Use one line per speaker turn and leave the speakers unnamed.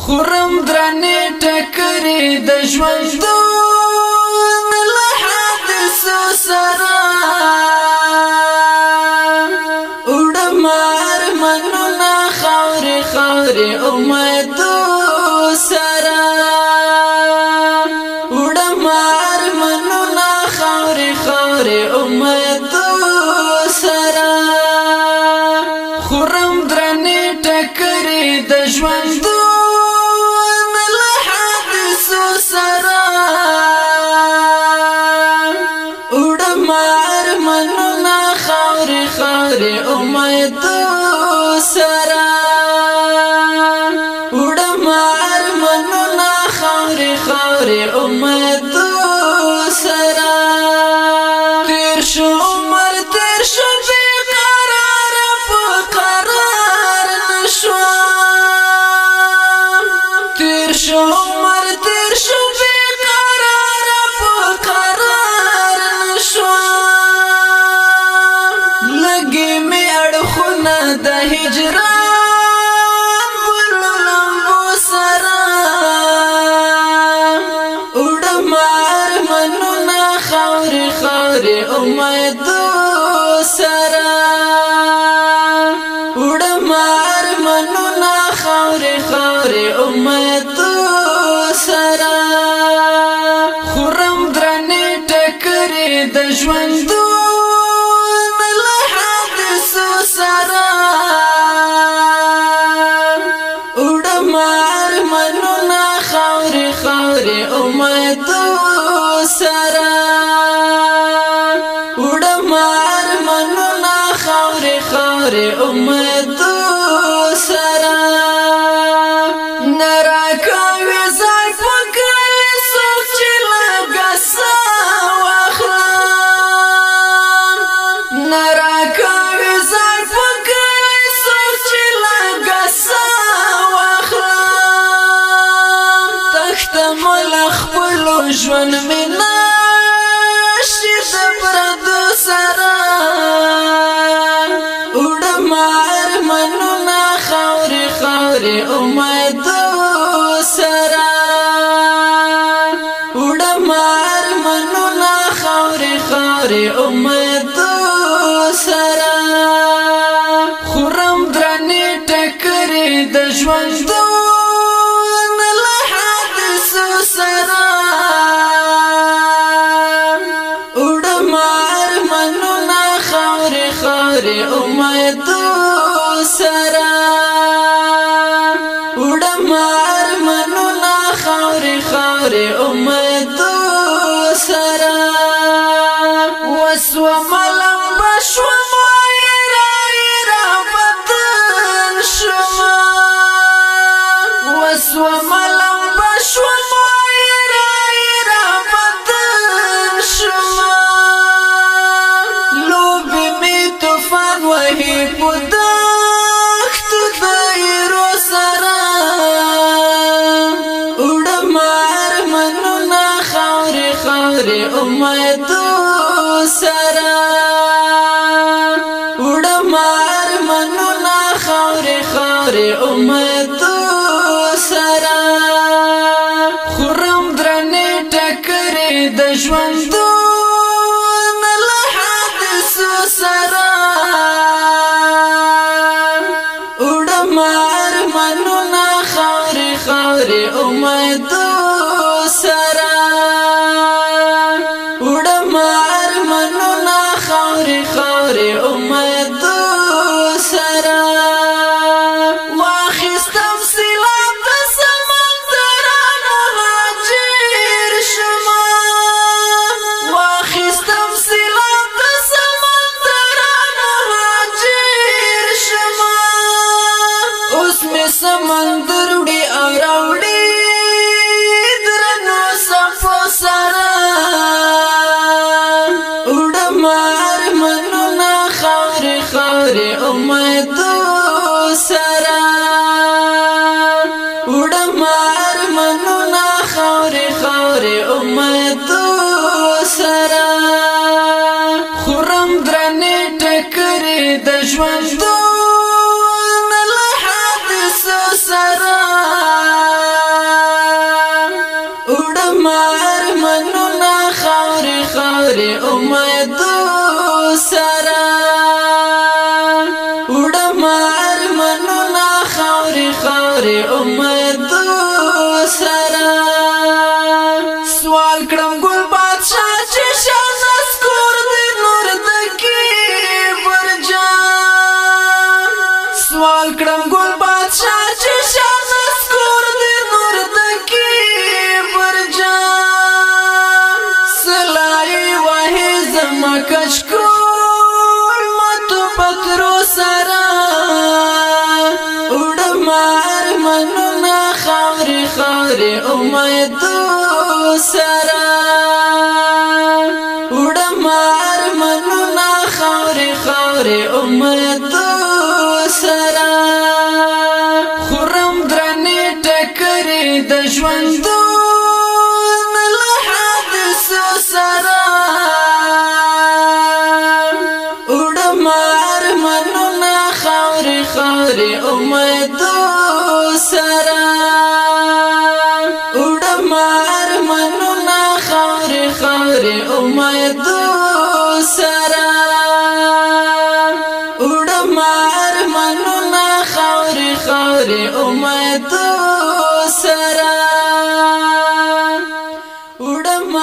خورم درنې ټکرې د ژوندون له حادثو سره وړم ارمانونه خاورې خاورې امیدو سره وړم ارمانونه خاورې خاورې امیدو سره خورم درنې ټکرې د ژوندون امیدو سره وړم ارمانونه خاورې خاورې امیدو سره تیر شو عمر تیر شو بې قراره په قرار نشوم تیر شو عمر تیر شو بې قراره په قرار نشوم لګي مې اړخونه د هجران بلو لمبو سره وړم ارمانونه خاورې خاورې امیدو سره وړم ارمانونه خاورې خاورې امیدو سره خورم درنې ټکرې د ژوندون امیدو سره وړم ارمانونه خاورې خاورې امیدو سره نه راکوي ځای په کلي څوک چې لږه ساه واخلم نه راکوي ځای په کلي څوک چې لږه ساه واخلم تختم خپلو ژوند مې نشي د پردو سره وړم ارمانونه خاورې خاورې امیدو سره وړم ارمانونه خاورې خاورې امیدو سره خورم درنې ټکرې د ژوندون امیدو سره وړم ارمانونه خاورې خاورې امیدو سره وسومه لمبه شومه ایره ایره بدن شومه وسومه لمبه شومه ایره ایره بدن شومه وهي پدخت دایرو سره وړم ارمانونه خاورې خاورې امیدو سره وړم ارمانونه خاورې خاورې امیدو سره خورم درنې ټکرې د ژوندون له حادثو سره امیدو سره وړم ارمانونه خاورې خاورې امیدو سره واخیستم سیلاب د سمندرانو هاجر شمه واخیستم سیلاب د سمندرانو هاجر شمه اوس مې سمندر وړي او راوړي د امید سره سوال کړم ګل بادشاہ چې شانس کور دې نور دکی برجان سوال کړم ګل بادشاہ چې شانس کور دې نور دکی برجان سلای واه زما کشکول ماتو پترو سره خاوري امید سره وړم ارمانونه خاوري امید سره خورم درنې ټکرې د ژوندون له حادثو سره وړم ارمانونه خاوري امید سره امید سره وړم ارمانونه خاوري امید سره وړم